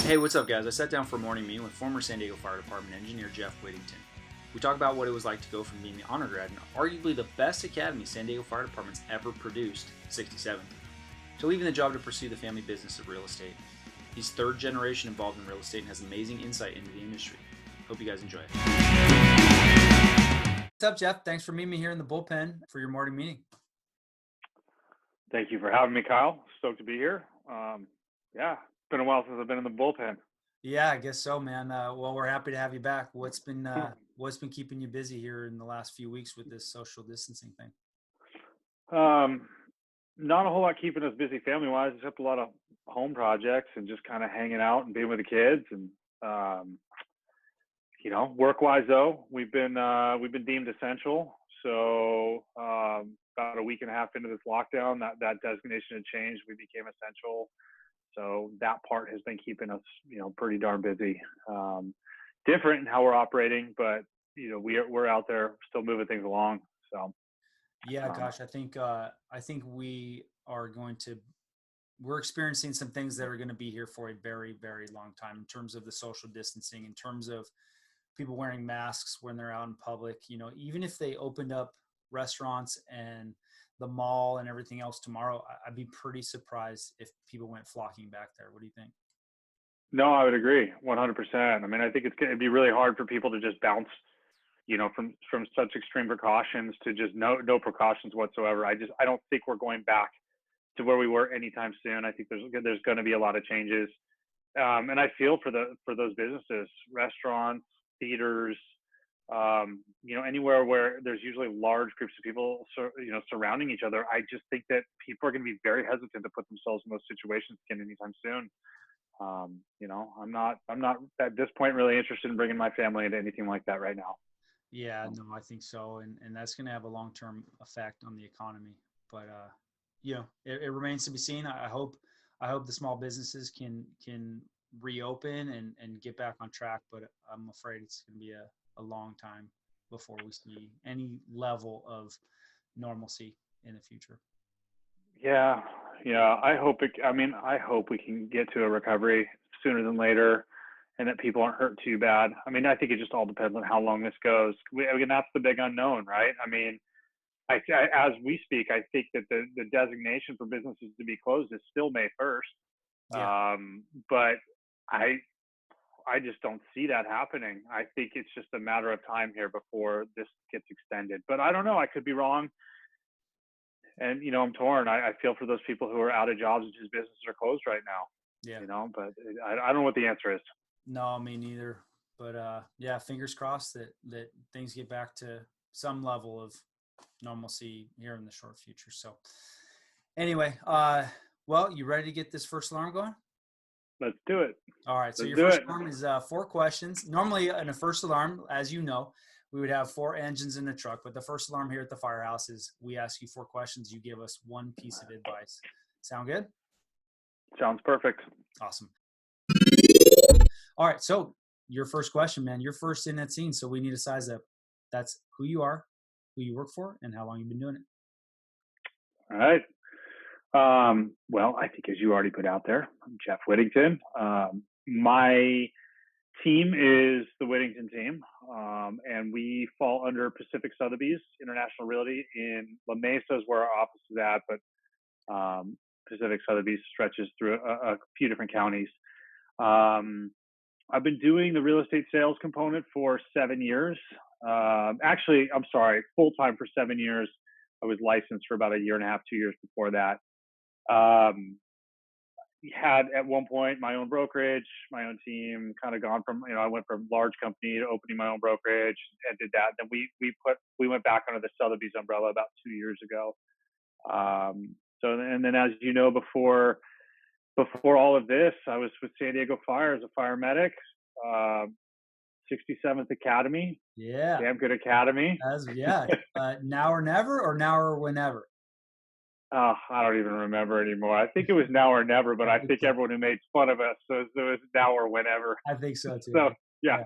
Hey, what's up, guys? I sat down for a morning meeting with former San Diego Fire Department engineer Jeff Whittington. We talked about what it was like to go from being the honor grad and arguably the best academy San Diego Fire Department's ever produced, 67th, to leaving the job to pursue the family business of real estate. He's third generation involved in real estate and has amazing insight into the industry. Hope you guys enjoy it. What's up, Jeff? Thanks for meeting me here in the bullpen for your morning meeting. Thank you for having me, Kyle. Stoked to be here. It's been a while since I've been in the bullpen. Yeah, I guess so, man. Well, we're happy to have you back. What's been keeping you busy here in the last few weeks with this social distancing thing? Not a whole lot keeping us busy family-wise, except a lot of home projects and just kind of hanging out and being with the kids. And work-wise though, we've been deemed essential. So about a week and a half into this lockdown, that designation had changed. We became essential. So that part has been keeping us, pretty darn busy. Different in how we're operating, but we're out there still moving things along. So yeah, gosh, I think we're experiencing some things that are going to be here for a very, very long time in terms of the social distancing, in terms of people wearing masks when they're out in public. Even if they opened up restaurants and the mall and everything else tomorrow, I'd be pretty surprised if people went flocking back there. What do you think? no, I would agree 100%. I mean, I think it'd be really hard for people to just bounce, from such extreme precautions to just no precautions whatsoever. I don't think we're going back to where we were anytime soon. I think there's going to be a lot of changes. And I feel for those businesses, restaurants, theaters, anywhere where there's usually large groups of people, surrounding each other. I just think that people are going to be very hesitant to put themselves in those situations again anytime soon. I'm not at this point really interested in bringing my family into anything like that right now. Yeah, no, I think so. And that's going to have a long-term effect on the economy, but, it remains to be seen. I hope the small businesses can reopen and get back on track, but I'm afraid it's going to be a long time before we see any level of normalcy in the future. Yeah. I hope we can get to a recovery sooner than later, and that people aren't hurt too bad. I mean, I think it just all depends on how long this goes. That's the big unknown, right? I mean, as we speak, I think that the designation for businesses to be closed is still May 1st. Yeah. But I just don't see that happening. I think it's just a matter of time here before this gets extended. But I don't know. I could be wrong. And, I'm torn. I feel for those people who are out of jobs and whose businesses are closed right now. Yeah. But I don't know what the answer is. No, me neither. But fingers crossed that things get back to some level of normalcy here in the short future. So anyway, well, you ready to get this first alarm going? Let's do it. All right. So your first alarm is 4 questions. Normally in a first alarm, as you know, we would have 4 engines in the truck, but the first alarm here at the firehouse is we ask you 4 questions. You give us 1 piece of advice. Sound good? Sounds perfect. Awesome. All right. So your first question, man, you're first in that scene. So we need to size up. That's who you are, who you work for, and how long you've been doing it. All right. Well, I think as you already put out there, I'm Jeff Whittington. My team is the Whittington team, and we fall under Pacific Sotheby's International Realty in La Mesa is where our office is at, but Pacific Sotheby's stretches through a few different counties. I've been doing the real estate sales component for 7 years. Actually, I'm sorry, full-time for 7 years. I was licensed for about 1.5 years, 2 years before that. Had at one point my own brokerage, my own team, kind of gone from, I went from large company to opening my own brokerage and did that. Then we went back under the Sotheby's umbrella about 2 years ago. And then as you know, before all of this, I was with San Diego Fire as a fire medic, 67th Academy. Yeah. Damn good academy. Now or never, or now or whenever? Oh, I don't even remember anymore. I think it was now or never, but I think everyone who made fun of us says it was now or whenever. I think so too. So yeah.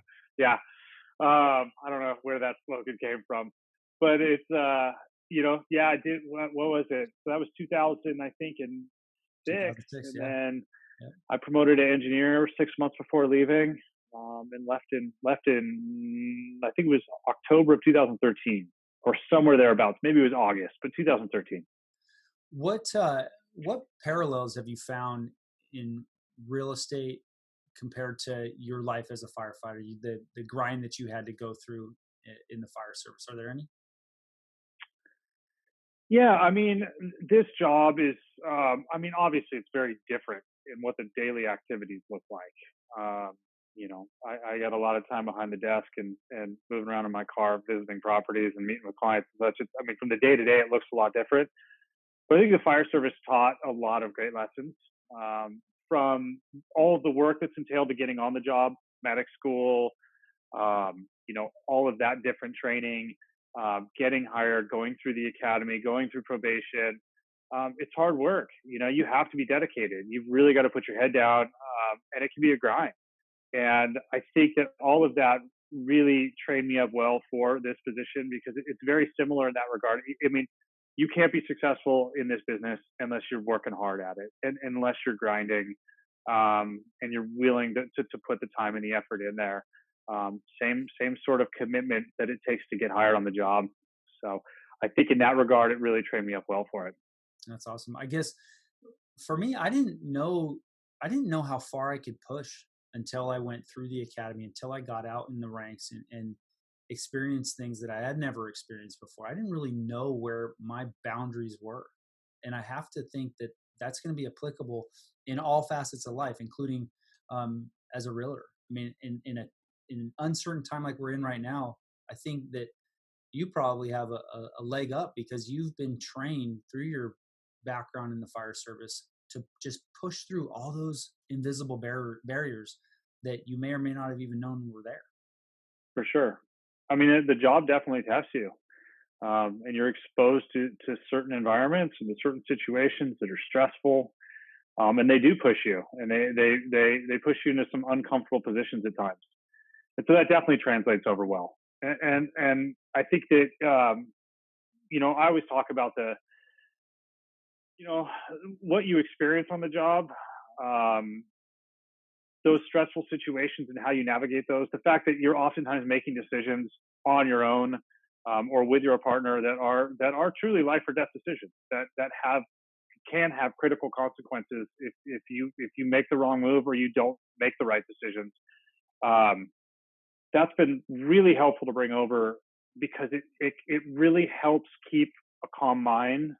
I don't know where that slogan came from, but it's I did. What was it? So that was 2000, I think, and 6. And then Yeah. I promoted to engineer 6 months before leaving, and left in I think it was October of 2013 or somewhere thereabouts. Maybe it was August, but 2013. What parallels have you found in real estate compared to your life as a firefighter? The grind that you had to go through in the fire service. Are there any? Yeah, I mean, this job is, I mean, obviously it's very different in what the daily activities look like. I got a lot of time behind the desk and moving around in my car, visiting properties and meeting with clients and such. I mean, from the day to day, it looks a lot different. But I think the fire service taught a lot of great lessons, from all of the work that's entailed to getting on the job, medic school, all of that different training, getting hired, going through the academy, going through probation. It's hard work. You have to be dedicated. You've really got to put your head down, and it can be a grind. And I think that all of that really trained me up well for this position because it's very similar in that regard. I mean, you can't be successful in this business unless you're working hard at it and unless you're grinding, and you're willing to put the time and the effort in there. Same sort of commitment that it takes to get hired on the job. So I think in that regard, it really trained me up well for it. That's awesome. I guess for me, I didn't know how far I could push until I went through the academy, until I got out in the ranks and experienced things that I had never experienced before. I didn't really know where my boundaries were. And I have to think that that's going to be applicable in all facets of life, including as a realtor. I mean, in an uncertain time like we're in right now, I think that you probably have a leg up because you've been trained through your background in the fire service to just push through all those invisible barriers that you may or may not have even known were there. For sure. I mean, the job definitely tests you, and you're exposed to certain environments and to certain situations that are stressful, and they do push you, and they push you into some uncomfortable positions at times. And so that definitely translates over well. And I think that, I always talk about what you experience on the job, those stressful situations and how you navigate those. The fact that you're oftentimes making decisions on your own, or with your partner that are truly life or death decisions that can have critical consequences if you make the wrong move or you don't make the right decisions. That's been really helpful to bring over because it really helps keep a calm mind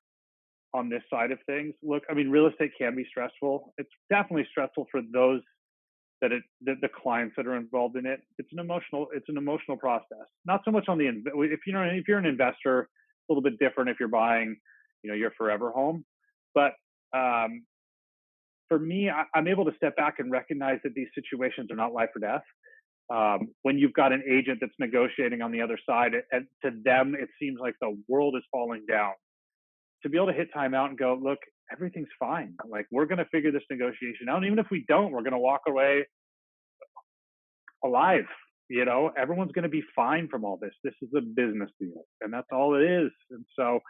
on this side of things. Look, I mean, real estate can be stressful. It's definitely stressful for those the clients that are involved in it. It's an emotional process. Not so much on if you're an investor, a little bit different if you're buying, your forever home. But for me, I'm able to step back and recognize that these situations are not life or death. When you've got an agent that's negotiating on the other side, and to them, it seems like the world is falling down. To be able to hit timeout and go, look, everything's fine. Like, we're going to figure this negotiation out. And even if we don't, we're going to walk away alive. Everyone's going to be fine from all this. This is a business deal, and that's all it is. And so,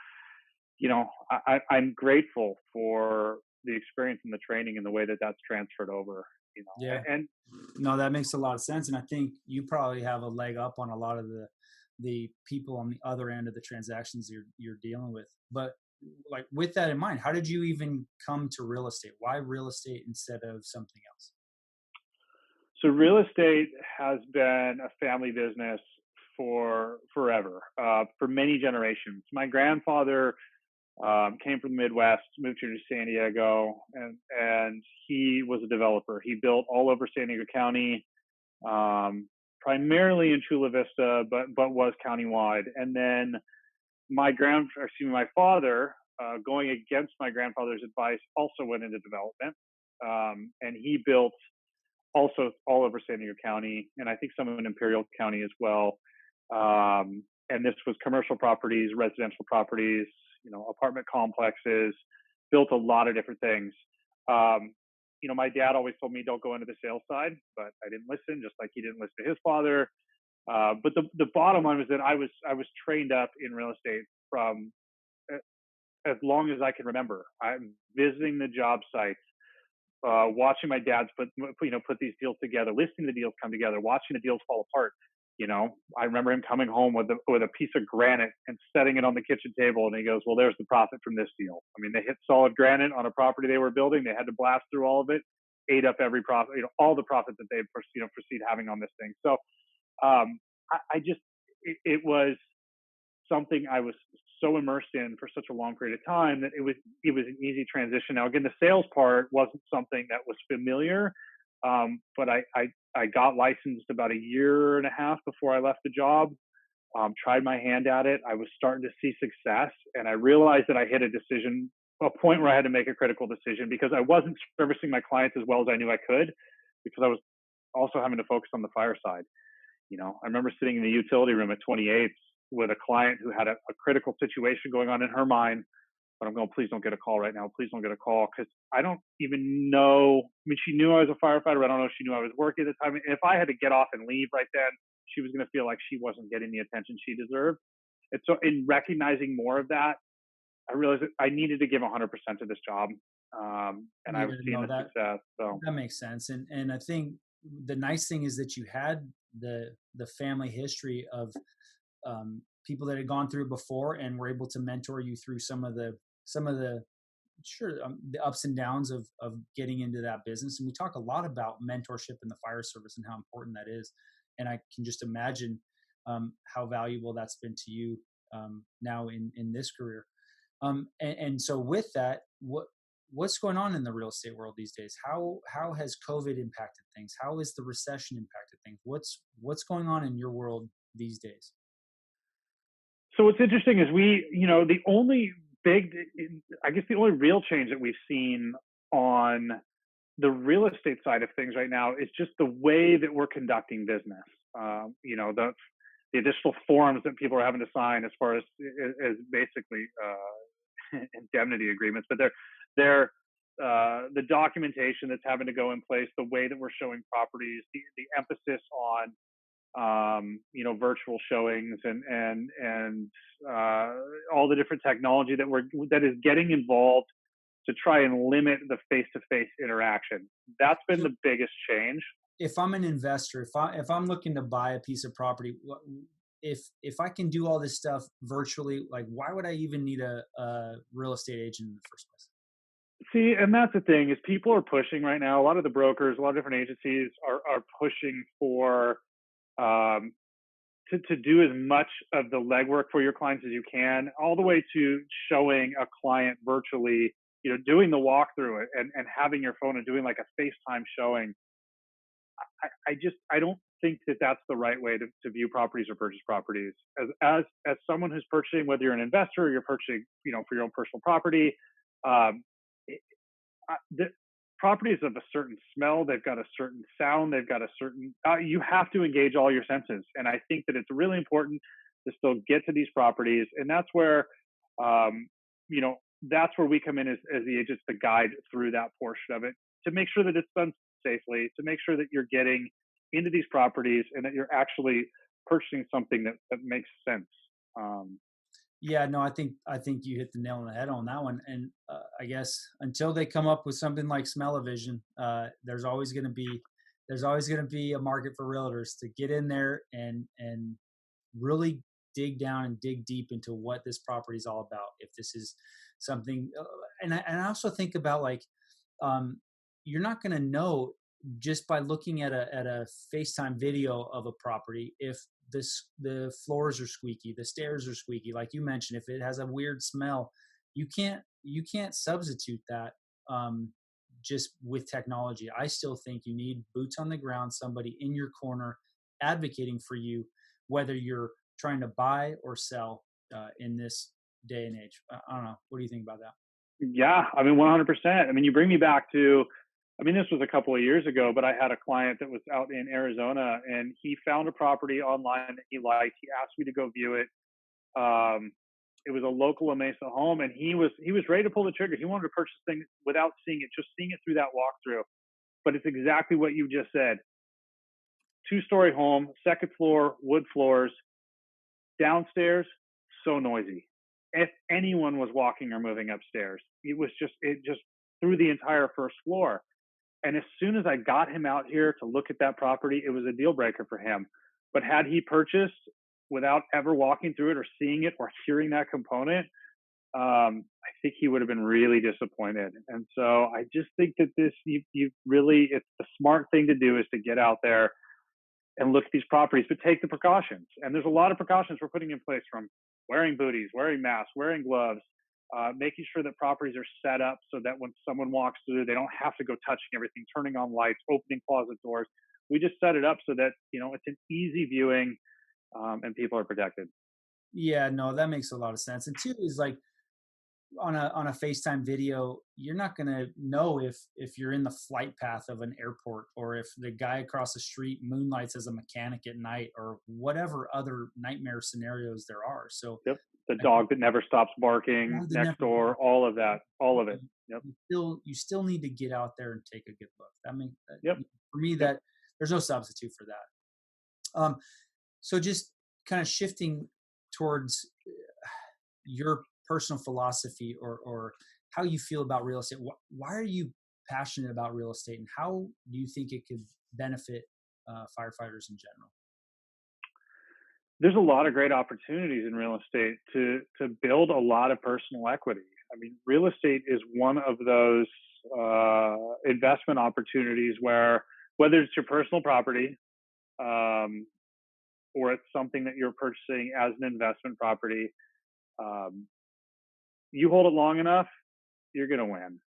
I'm grateful for the experience and the training and the way that that's transferred over. Yeah. And No, that makes a lot of sense. And I think you probably have a leg up on a lot of the people on the other end of the transactions you're dealing with. But like, with that in mind, how did you even come to real estate? Why real estate instead of something else? So real estate has been a family business for forever, for many generations. My grandfather came from the Midwest, moved here to San Diego, and he was a developer. He built all over San Diego County, primarily in Chula Vista, but was countywide. And then my father, going against my grandfather's advice, also went into development, and he built also all over San Diego County, and I think some in Imperial County as well. And this was commercial properties, residential properties, apartment complexes, built a lot of different things. My dad always told me, don't go into the sales side, but I didn't listen, just like he didn't listen to his father. But the bottom line was that I was trained up in real estate from as long as I can remember. I'm visiting the job sites, watching my dad's put these deals together, listening to the deals come together, watching the deals fall apart. I remember him coming home with a piece of granite and setting it on the kitchen table, and he goes, "Well, there's the profit from this deal." I mean, they hit solid granite on a property they were building. They had to blast through all of it, ate up every profit, all the profit that they proceed having on this thing. So I just it was something I was so immersed in for such a long period of time that it was an easy transition. Now, again, the sales part wasn't something that was familiar, but I got licensed about a year and a half before I left the job. Tried my hand at it. I was starting to see success, and I realized that I hit a point where I had to make a critical decision because I wasn't servicing my clients as well as I knew I could, because I was also having to focus on the fire side. I remember sitting in the utility room at 28 with a client who had a critical situation going on in her mind, but I'm going, "Please don't get a call right now. Please don't get a call." Because I don't even know. I mean, she knew I was a firefighter. But I don't know if she knew I was working at the time. And if I had to get off and leave right then, she was going to feel like she wasn't getting the attention she deserved. And so in recognizing more of that, I realized that I needed to give 100% to this job. And I was seeing the success. So that makes sense. And I think the nice thing is that you had the family history of people that had gone through it before and were able to mentor you through some of the the ups and downs of getting into that business. And we talk a lot about mentorship in the fire service and how important that is. And I can just imagine how valuable that's been to you now in this career. And so with that, what's going on in the real estate world these days? How has COVID impacted things? How has the recession impacted things? What's going on in your world these days? So what's interesting is the only real change that we've seen on the real estate side of things right now is just the way that we're conducting business. The additional forms that people are having to sign as far as basically indemnity agreements, but they're the documentation that's having to go in place, the way that we're showing properties, the emphasis on virtual showings and all the different technology that is getting involved to try and limit the face-to-face interaction. That's been the biggest change. If I'm an investor, if I'm looking to buy a piece of property, if I can do all this stuff virtually, like why would I even need a real estate agent in the first place? See, and that's the thing is people are pushing right now. A lot of the brokers, a lot of different agencies are pushing for to do as much of the legwork for your clients as you can, all the way to showing a client virtually, doing the walkthrough and having your phone and doing like a FaceTime showing. I don't think that that's the right way to view properties or purchase properties. As someone who's purchasing, whether you're an investor or you're purchasing, for your own personal property, the properties of a certain smell, they've got a certain sound, they've got a certain, you have to engage all your senses. And I think that it's really important to still get to these properties. And that's where, that's where we come in as the agents to guide through that portion of it, to make sure that it's done safely, to make sure that you're getting into these properties and that you're actually purchasing something that makes sense. Yeah, no, I think you hit the nail on the head on that one. And I guess until they come up with something like smell-o-vision, there's always going to be a market for realtors to get in there and really dig down and dig deep into what this property is all about. If this is something, and I also think about like, you're not going to know just by looking at a FaceTime video of a property if the floors are squeaky, the stairs are squeaky, like you mentioned. If it has a weird smell, you can't substitute that just with technology. I still think you need boots on the ground, somebody in your corner advocating for you, whether you're trying to buy or sell in this day and age. I don't know. What do you think about that? Yeah, I mean, 100%. I mean, you bring me back to, this was a couple of years ago, but I had a client that was out in Arizona and he found a property online that he liked. He asked me to go view it. It was a local La Mesa home and he was ready to pull the trigger. He wanted to purchase things without seeing it, just seeing it through that walkthrough. But it's exactly what you just said. 2-story home, second floor, wood floors, downstairs, so noisy. If anyone was walking or moving upstairs, it just through the entire first floor. And as soon as I got him out here to look at that property, it was a deal breaker for him. But had he purchased without ever walking through it or seeing it or hearing that component, I think he would have been really disappointed. And so I just think that you really, it's the smart thing to do is to get out there and look at these properties, but take the precautions. And there's a lot of precautions we're putting in place, from wearing booties, wearing masks, wearing gloves, making sure that properties are set up so that when someone walks through, they don't have to go touching everything, turning on lights, opening closet doors. We just set it up so that, it's an easy viewing, and people are protected. Yeah, no, that makes a lot of sense. And two is like, on a FaceTime video, you're not going to know if you're in the flight path of an airport, or if the guy across the street moonlights as a mechanic at night, or whatever other nightmare scenarios there are. So Yep. The I think dog that never stops barking next door, all of that, all of it. Yep. you still need to get out there and take a good look. I mean, Yep. for me, Yep. that there's no substitute for that. So just kind of shifting towards your personal philosophy, or how you feel about real estate. Why are you passionate about real estate, and how do you think it could benefit firefighters in general? There's a lot of great opportunities in real estate to build a lot of personal equity. I mean, real estate is one of those investment opportunities where, whether it's your personal property, or it's something that you're purchasing as an investment property, you hold it long enough, you're going to win.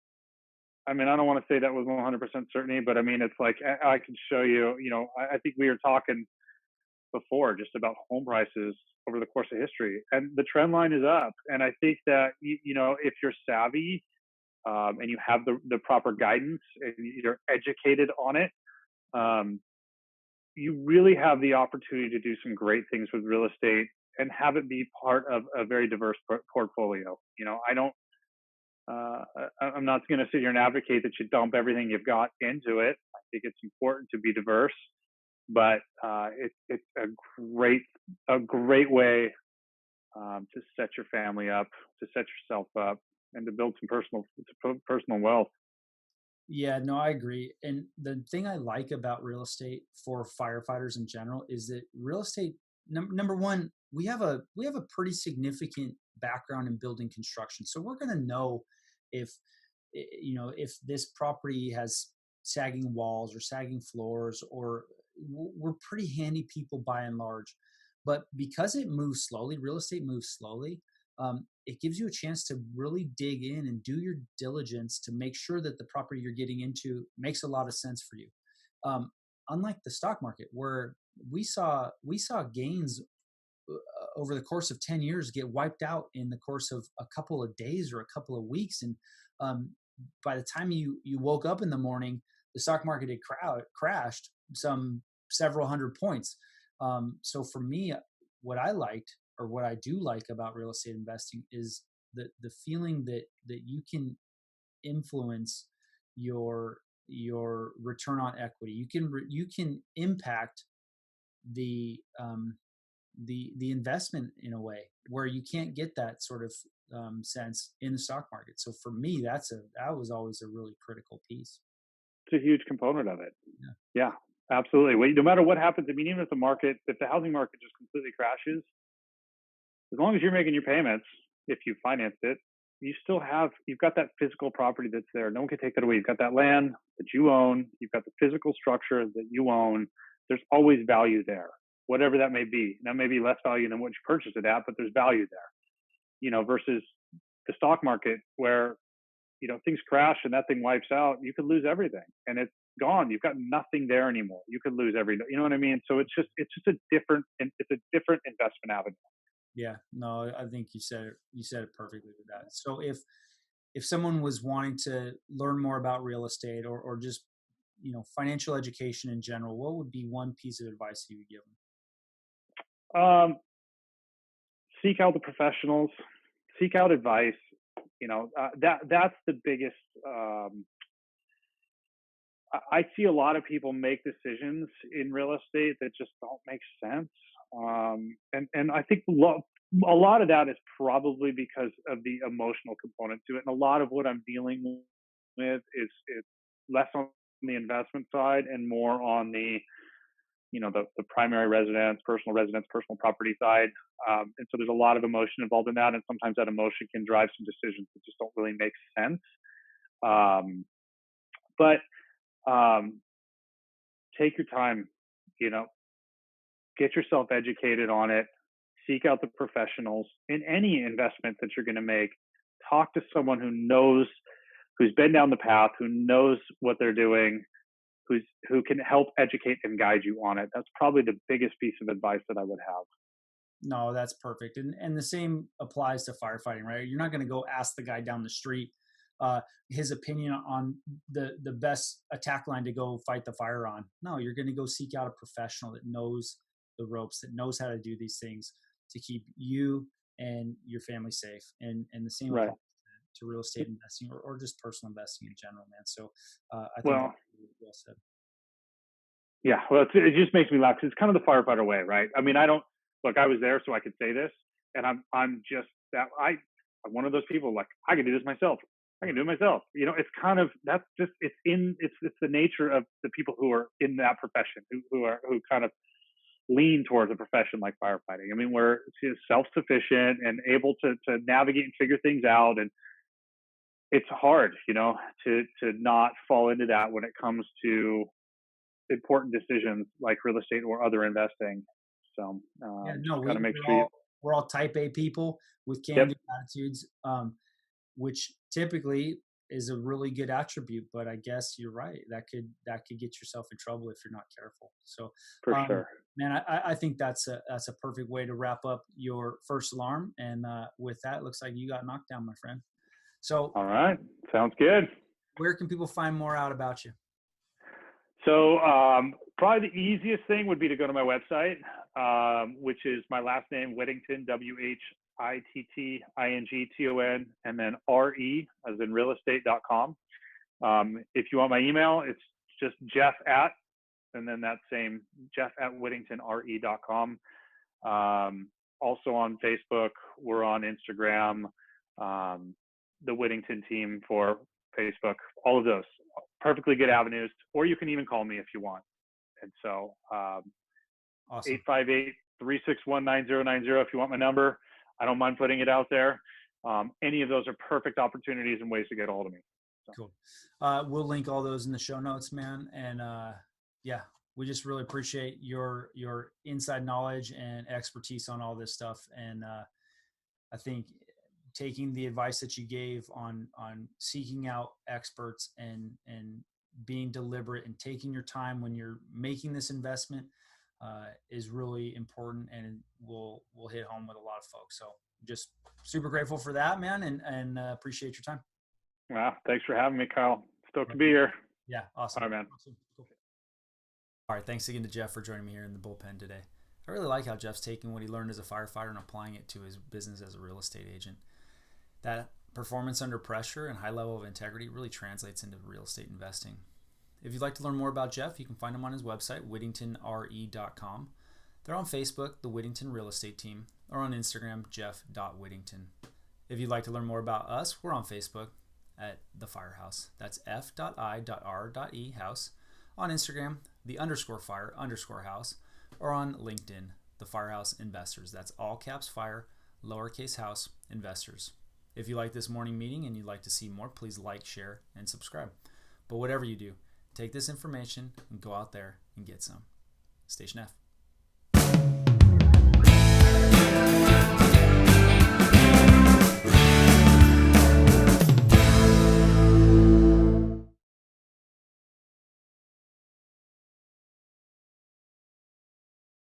I mean, I don't want to say that with 100% certainty, but I mean, it's like, I can show you, I think we were talking before just about home prices over the course of history, and the trend line is up. And I think that, if you're savvy, and you have the proper guidance and you're educated on it, you really have the opportunity to do some great things with real estate and have it be part of a very diverse portfolio. I'm not going to sit here and advocate that you dump everything you've got into it. I think it's important to be diverse, but it's a great way to set your family up, to set yourself up, and to build some personal wealth. Yeah, no, I agree. And the thing I like about real estate for firefighters in general is that real estate, number one, we have a pretty significant background in building construction, so we're going to know if if this property has sagging walls or sagging floors, or we're pretty handy people by and large. But because it moves slowly, real estate moves slowly. It gives you a chance to really dig in and do your diligence to make sure that the property you're getting into makes a lot of sense for you. Um, Unlike the stock market, where we saw gains over the course of 10 years get wiped out in the course of a couple of days or a couple of weeks, and um, by the time you woke up in the morning, the stock market had crashed some several hundred points. So for me, what I liked, or what I do like about real estate investing, is the feeling that you can influence your return on equity. You can impact the the investment in a way where you can't get that sort of sense in the stock market. So for me, that was always a really critical piece. It's a huge component of it. Yeah. Yeah, absolutely. No matter what happens, I mean, even if the housing market just completely crashes, as long as you're making your payments, if you financed it, you've got that physical property that's there. No one can take that away. You've got that land that you own. You've got the physical structure that you own. There's always value there, whatever that may be. That may be less value than what you purchased it at, but there's value there. Versus the stock market, where things crash and that thing wipes out, you could lose everything and it's gone. You've got nothing there anymore. You could lose you know what I mean? So it's just a different investment avenue. Yeah, no, I think you said it perfectly with that. So if someone was wanting to learn more about real estate, or just financial education in general, what would be one piece of advice you would give Um, Seek out the professionals, seek out advice. That's the biggest. I see a lot of people make decisions in real estate that just don't make sense. And I think a lot of that is probably because of the emotional component to it. And a lot of what I'm dealing with is less on on the investment side and more on the, the primary residence, personal property side. And so there's a lot of emotion involved in that. And sometimes that emotion can drive some decisions that just don't really make sense. But take your time, get yourself educated on it, seek out the professionals in any investment that you're going to make. Talk to someone who's been down the path, who knows what they're doing, who can help educate and guide you on it. That's probably the biggest piece of advice that I would have. No, that's perfect. And the same applies to firefighting, right? You're not going to go ask the guy down the street his opinion on the best attack line to go fight the fire on. No, you're going to go seek out a professional that knows the ropes, that knows how to do these things to keep you and your family safe. And the same applies to real estate investing or just personal investing in general, man. So I think that's really well said. Yeah, well, it just makes me laugh because it's kind of the firefighter way, right? I mean, I was there so I could say this, and I'm just that I'm one of those people, like, I can do this myself. I can do it myself. It's kind of, that's just, it's the nature of the people who are in that profession, who kind of lean towards a profession like firefighting. I mean, we're self-sufficient and able to navigate and figure things out. And it's hard, to not fall into that when it comes to important decisions like real estate or other investing. So we're all type A people with can-do attitudes, which typically is a really good attribute. But I guess you're right. That could get yourself in trouble if you're not careful. So for sure, man, I think that's a perfect way to wrap up your first alarm. And with that, it looks like you got knocked down, my friend. So all right, sounds good. Where can people find more out about you? So probably the easiest thing would be to go to my website, which is my last name, Whittington, WHITTINGTON, and then RE, as in realestate.com. If you want my email, it's just Jeff at, and then that same Jeff at WhittingtonRE.com. Also on Facebook, we're on Instagram, the Whittington team for Facebook, all of those. Perfectly good avenues, or you can even call me if you want. And so awesome. 858-361-9090 if you want my number. I don't mind putting it out there. Any of those are perfect opportunities and ways to get a hold of me. So. Cool. We'll link all those in the show notes, man. And we just really appreciate your inside knowledge and expertise on all this stuff. And I think taking the advice that you gave on seeking out experts and being deliberate and taking your time when you're making this investment is really important, and will hit home with a lot of folks. So just super grateful for that, man, and appreciate your time. Wow, thanks for having me, Kyle. Stoked to be here. Yeah, awesome. All right, man. Awesome. Cool. All right, thanks again to Jeff for joining me here in the bullpen today. I really like how Jeff's taking what he learned as a firefighter and applying it to his business as a real estate agent. That performance under pressure and high level of integrity really translates into real estate investing. If you'd like to learn more about Jeff, you can find him on his website, whittingtonre.com. They're on Facebook, the Whittington Real Estate Team, or on Instagram, jeff.whittington. If you'd like to learn more about us, we're on Facebook at the FIREhouse. That's f.i.r.e house. On Instagram, the _fire_house, or on LinkedIn, the FIREhouse Investors. That's all caps fire, lowercase house, investors. If you like this morning meeting and you'd like to see more, please like, share, and subscribe. But whatever you do, take this information and go out there and get some. Station F.